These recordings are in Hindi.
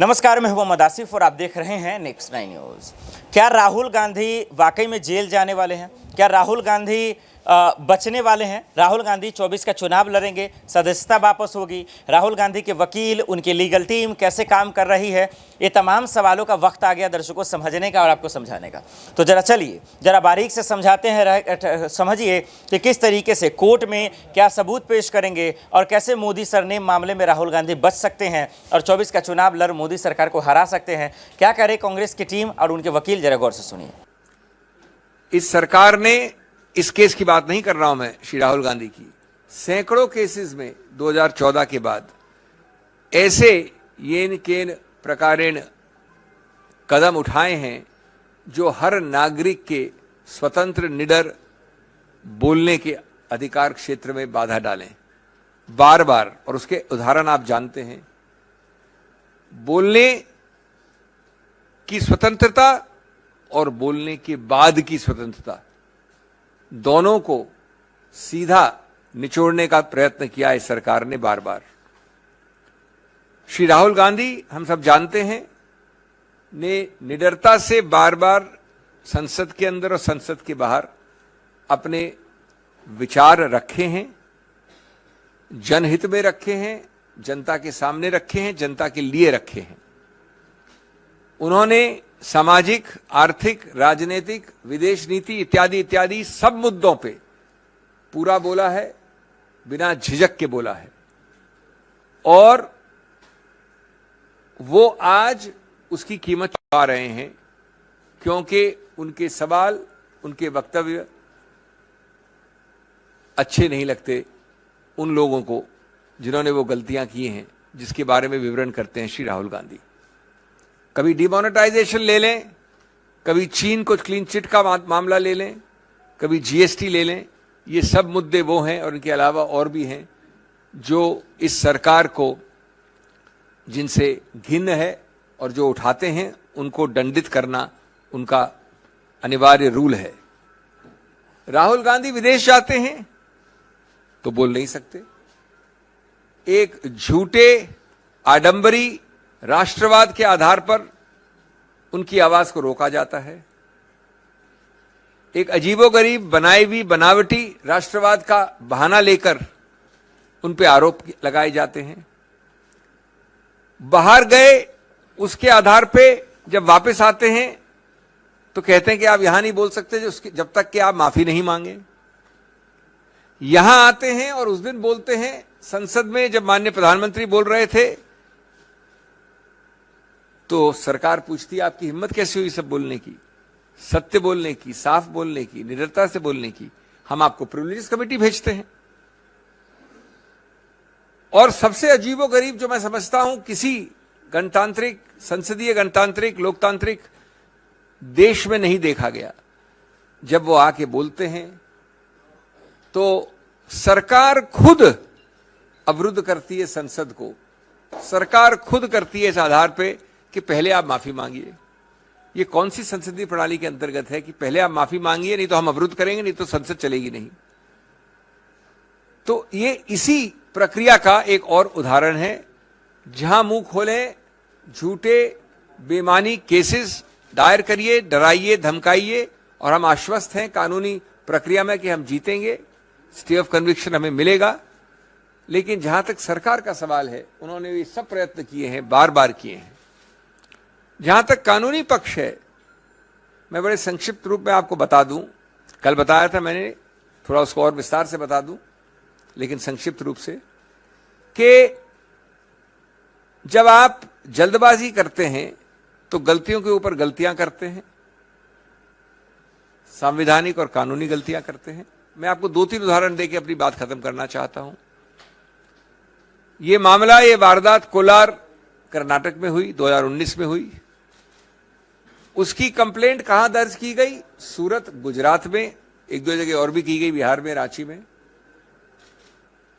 नमस्कार, मैं हूं मोहम्मद आसिफ और आप देख रहे हैं नेक्स्ट 9 न्यूज़। क्या राहुल गांधी वाकई में जेल जाने वाले हैं? क्या राहुल गांधी बचने वाले हैं? राहुल गांधी 24 का चुनाव लड़ेंगे, सदस्यता वापस होगी, राहुल गांधी के वकील, उनकी लीगल टीम कैसे काम कर रही है? ये तमाम सवालों का वक्त आ गया दर्शकों समझने का और आपको समझाने का। तो जरा चलिए, जरा बारीक से समझाते हैं, समझिए कि किस तरीके से कोर्ट में क्या सबूत पेश करेंगे और कैसे मोदी सरनेम मामले में राहुल गांधी बच सकते हैं और 24 का चुनाव लड़ मोदी सरकार को हरा सकते हैं। क्या करे कांग्रेस की टीम और उनके वकील, जरा गौर से सुनिए। इस सरकार ने, इस केस की बात नहीं कर रहा हूं मैं श्री राहुल गांधी की, सैकड़ों केसेस में 2014 के बाद ऐसे येन केन प्रकारेण कदम उठाए हैं जो हर नागरिक के स्वतंत्र निडर बोलने के अधिकार क्षेत्र में बाधा डालें बार बार। और उसके उदाहरण आप जानते हैं। बोलने की स्वतंत्रता और बोलने के बाद की स्वतंत्रता, दोनों को सीधा निचोड़ने का प्रयत्न किया इस सरकार ने बार बार। श्री राहुल गांधी, हम सब जानते हैं, ने निडरता से बार बार संसद के अंदर और संसद के बाहर अपने विचार रखे हैं, जनहित में रखे हैं, जनता के सामने रखे हैं, जनता के लिए रखे हैं। उन्होंने सामाजिक, आर्थिक, राजनीतिक, विदेश नीति इत्यादि इत्यादि सब मुद्दों पे पूरा बोला है, बिना झिझक के बोला है। और वो आज उसकी कीमत चुका रहे हैं, क्योंकि उनके सवाल, उनके वक्तव्य अच्छे नहीं लगते उन लोगों को जिन्होंने वो गलतियां की हैं, जिसके बारे में विवरण करते हैं श्री राहुल गांधी। कभी डिमोनेटाइजेशन ले लें, कभी चीन को क्लीन चिट का मामला ले लें, कभी जीएसटी ले लें। ये सब मुद्दे वो हैं और इनके अलावा और भी हैं जो इस सरकार को, जिनसे घिन्न है और जो उठाते हैं उनको दंडित करना उनका अनिवार्य रूल है। राहुल गांधी विदेश जाते हैं तो बोल नहीं सकते। एक झूठे आडंबरी राष्ट्रवाद के आधार पर उनकी आवाज को रोका जाता है। एक अजीबोगरीब बनाई हुई बनावटी राष्ट्रवाद का बहाना लेकर उन पे आरोप लगाए जाते हैं। बाहर गए, उसके आधार पे जब वापस आते हैं तो कहते हैं कि आप यहां नहीं बोल सकते जब तक कि आप माफी नहीं मांगे। यहां आते हैं और उस दिन बोलते हैं संसद में, जब माननीय प्रधानमंत्री बोल रहे थे तो सरकार पूछती है आपकी हिम्मत कैसे हुई सब बोलने की, सत्य बोलने की, साफ बोलने की, निडरता से बोलने की। हम आपको प्रिविलेजेस कमेटी भेजते हैं। और सबसे अजीबोगरीब जो मैं समझता हूं, किसी गणतांत्रिक, संसदीय गणतांत्रिक, लोकतांत्रिक देश में नहीं देखा गया, जब वो आके बोलते हैं तो सरकार खुद अवरुद्ध करती है संसद को। सरकार खुद करती है इस आधार पे कि पहले आप माफी मांगिए। ये कौन सी संसदीय प्रणाली के अंतर्गत है कि पहले आप माफी मांगिए, नहीं तो हम अवरुद्ध करेंगे, नहीं तो संसद चलेगी नहीं। तो ये इसी प्रक्रिया का एक और उदाहरण है, जहां मुंह खोलें, झूठे बेमानी केसेस दायर करिए, डराइए, धमकाइए, और हम आश्वस्त हैं कानूनी प्रक्रिया में कि हम जीतेंगे, स्टे ऑफ कन्विक्शन हमें मिलेगा। लेकिन जहां तक सरकार का सवाल है, उन्होंने ये सब प्रयत्न किए हैं, बार बार किए हैं। जहां तक कानूनी पक्ष है, मैं बड़े संक्षिप्त रूप में आपको बता दूं, कल बताया था मैंने, थोड़ा उसको और विस्तार से बता दूं, लेकिन संक्षिप्त रूप से, कि जब आप जल्दबाजी करते हैं तो गलतियों के ऊपर गलतियां करते हैं, संवैधानिक और कानूनी गलतियां करते हैं। मैं आपको 2-3 उदाहरण देके अपनी बात खत्म करना चाहता हूं। ये मामला, ये वारदात कोलार कर्नाटक में हुई, 2019 में हुई। उसकी कंप्लेंट कहां दर्ज की गई? सूरत, गुजरात में, 1-2 जगह और भी की गई, बिहार में, रांची में।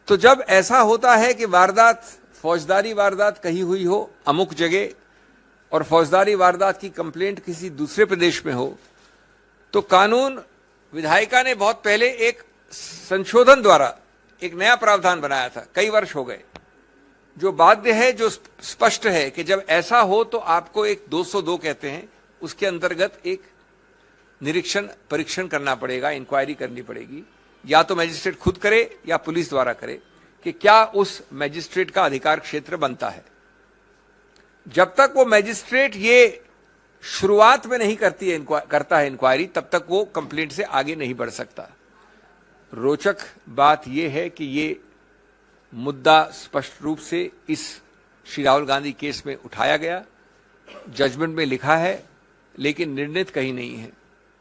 तो जब ऐसा होता है कि वारदात, फौजदारी वारदात कहीं हुई हो अमुक जगह, और फौजदारी वारदात की कंप्लेंट किसी दूसरे प्रदेश में हो, तो कानून विधायिका ने बहुत पहले एक संशोधन द्वारा एक नया प्रावधान बनाया था, कई वर्ष हो गए, जो बाध्य है, जो स्पष्ट है कि जब ऐसा हो तो आपको एक 202 कहते हैं, उसके अंतर्गत एक निरीक्षण परीक्षण करना पड़ेगा, इंक्वायरी करनी पड़ेगी, या तो मैजिस्ट्रेट खुद करे या पुलिस द्वारा करे कि क्या उस मैजिस्ट्रेट का अधिकार क्षेत्र बनता है। जब तक वो मैजिस्ट्रेट ये शुरुआत में नहीं करता है इंक्वायरी, तब तक वो कंप्लेंट से आगे नहीं बढ़ सकता। रोचक बात यह है कि ये मुद्दा स्पष्ट रूप से इस श्री राहुल गांधी केस में उठाया गया, जजमेंट में लिखा है, लेकिन निर्णित कहीं नहीं है।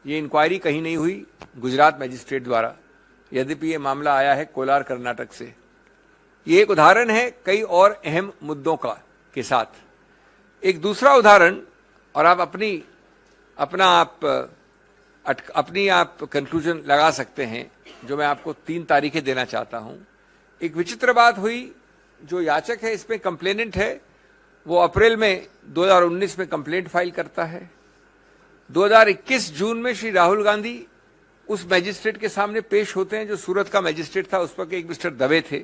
ये इंक्वायरी कहीं नहीं हुई गुजरात मैजिस्ट्रेट द्वारा, यद्यपि ये मामला आया है कोलार कर्नाटक से। ये एक उदाहरण है कई और अहम मुद्दों का के साथ। एक दूसरा उदाहरण, और आप अपनी कंक्लूजन लगा सकते हैं, जो मैं आपको 3 तारीखें देना चाहता हूं। एक विचित्र बात हुई, जो याचक है इसमें कंप्लेनेंट है, वो अप्रैल में 2019 में कंप्लेंट फाइल करता है। 2021 जून में श्री राहुल गांधी उस मैजिस्ट्रेट के सामने पेश होते हैं जो सूरत का मैजिस्ट्रेट था, उस पर एक मिस्टर दवे थे।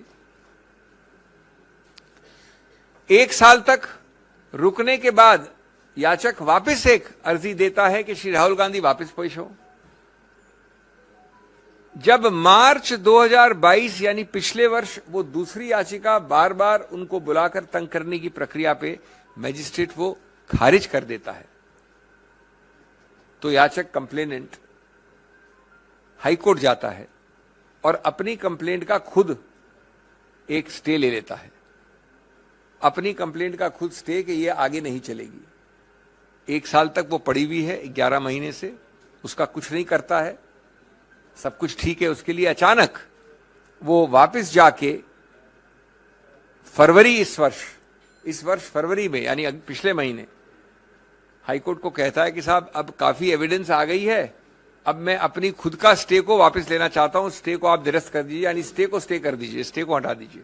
1 साल तक रुकने के बाद याचक वापस एक अर्जी देता है कि श्री राहुल गांधी वापस पेश हो। जब मार्च 2022 यानी पिछले वर्ष वो दूसरी याचिका बार बार उनको बुलाकर तंग करने की प्रक्रिया पे मैजिस्ट्रेट वो खारिज कर देता है, तो याचक कंप्लेनेंट हाईकोर्ट जाता है और अपनी कंप्लेंट का खुद एक स्टे ले लेता है। अपनी कंप्लेंट का खुद स्टे कि ये आगे नहीं चलेगी। 1 साल तक वो पड़ी हुई है, 11 महीने से उसका कुछ नहीं करता है, सब कुछ ठीक है उसके लिए। अचानक वो वापस जाके फरवरी इस वर्ष फरवरी में, यानी पिछले महीने, हाईकोर्ट को कहता है कि साहब अब काफी एविडेंस आ गई है, अब मैं अपनी खुद का स्टे को वापस लेना चाहता हूं, स्टे को आप निरस्त कर दीजिए, यानी स्टे को स्टे कर दीजिए, स्टे को हटा दीजिए।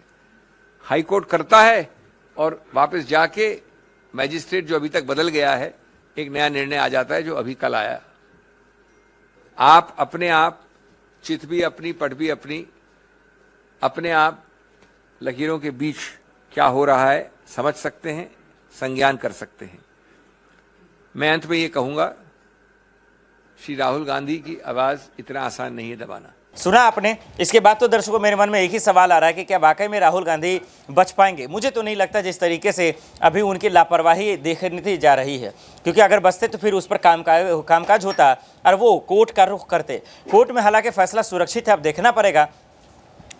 हाईकोर्ट करता है और वापस जाके मैजिस्ट्रेट जो अभी तक बदल गया है, एक नया निर्णय आ जाता है जो अभी कल आया। आप अपने आप चित भी अपनी, पट भी अपनी, अपने आप लकीरों के बीच क्या हो रहा है समझ सकते हैं, संज्ञान कर सकते हैं। मैं अंत में ये कहूंगा, श्री राहुल गांधी की आवाज इतना आसान नहीं है दबाना। सुना आपने। इसके बाद तो दर्शकों मेरे मन में एक ही सवाल आ रहा है कि क्या वाकई में राहुल गांधी बच पाएंगे। मुझे तो नहीं लगता जिस तरीके से अभी उनकी लापरवाही देखनी जा रही है, क्योंकि अगर बचते तो फिर उस पर कामकाज होता और वो कोर्ट का रुख करते। कोर्ट में हालांकि फैसला सुरक्षित है, अब देखना पड़ेगा।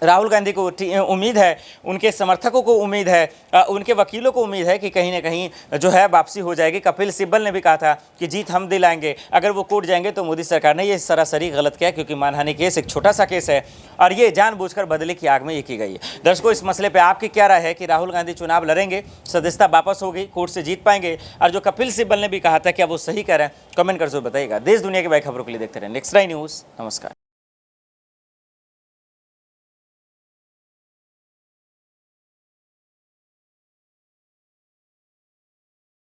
राहुल गांधी को उम्मीद है, उनके समर्थकों को उम्मीद है, उनके वकीलों को उम्मीद है कि कहीं ना कहीं जो है वापसी हो जाएगी। कपिल सिब्बल ने भी कहा था कि जीत हम दिलाएंगे, अगर वो कोर्ट जाएंगे तो मोदी सरकार ने ये सरासरी गलत किया, क्योंकि मानहानि केस एक छोटा सा केस है और ये जानबूझकर बदले की आग में ये की गई है। दर्शकों, इस मसले पर आपकी क्या राय है कि राहुल गांधी चुनाव लड़ेंगे, सदस्यता वापस होगी, कोर्ट से जीत पाएंगे, और जो कपिल सिब्बल ने भी कहा था क्या वो सही कह रहे हैं? कमेंट कर जरूर बताइएगा। देश दुनिया की बड़ी खबरों के लिए देखते रहे नेक्स्ट नाइन न्यूज़। नमस्कार।